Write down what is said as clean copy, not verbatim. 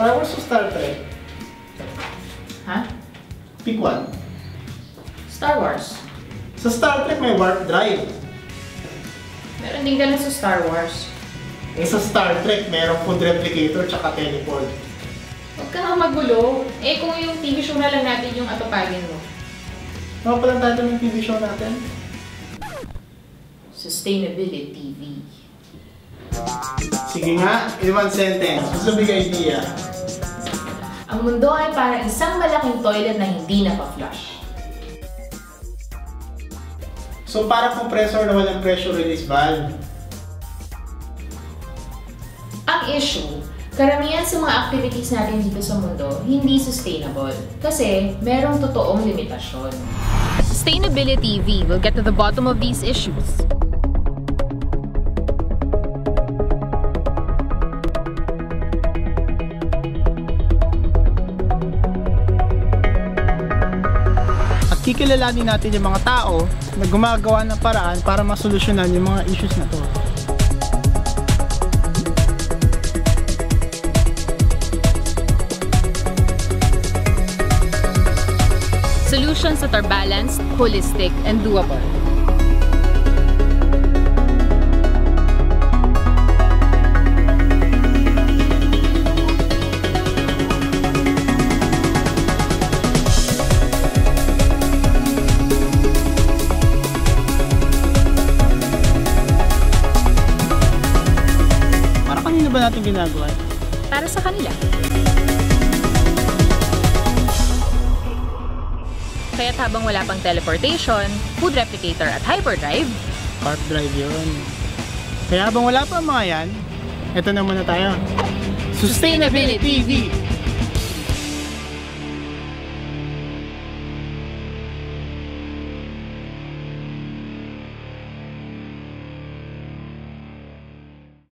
Star Wars o Star Trek? Ha? Pick one. Star Wars. Sa Star Trek may warp drive. Meron din ganun sa Star Wars. Sa Star Trek, merong food replicator tsaka teleport. Huwag ka nga magulo. Eh kung yung TV show na lang natin yung atupagin mo. Ano palang title ng TV show natin? Sustainability TV. Sige nga, in one sentence. What's the big idea? Ang mundo ay parang isang malaking toilet na hindi napa-flush. So parang compressor na walang pressure release valve. Ang issue, karamihan sa mga activities natin dito sa mundo hindi sustainable kasi merong totoong limitasyon. Sustainability TV will get to the bottom of these issues. Kikilalanin natin yung mga tao na gumagawa ng paraan para masolusyonan yung mga issues na to. Solutions that are balanced, holistic, and doable. Kanino ba natin ginagawa? Para sa kanila. Kaya't habang wala pang teleportation, food replicator at hyperdrive, Warp drive yun. Kaya habang wala pa mga yan, eto na muna tayo. Sustainability TV!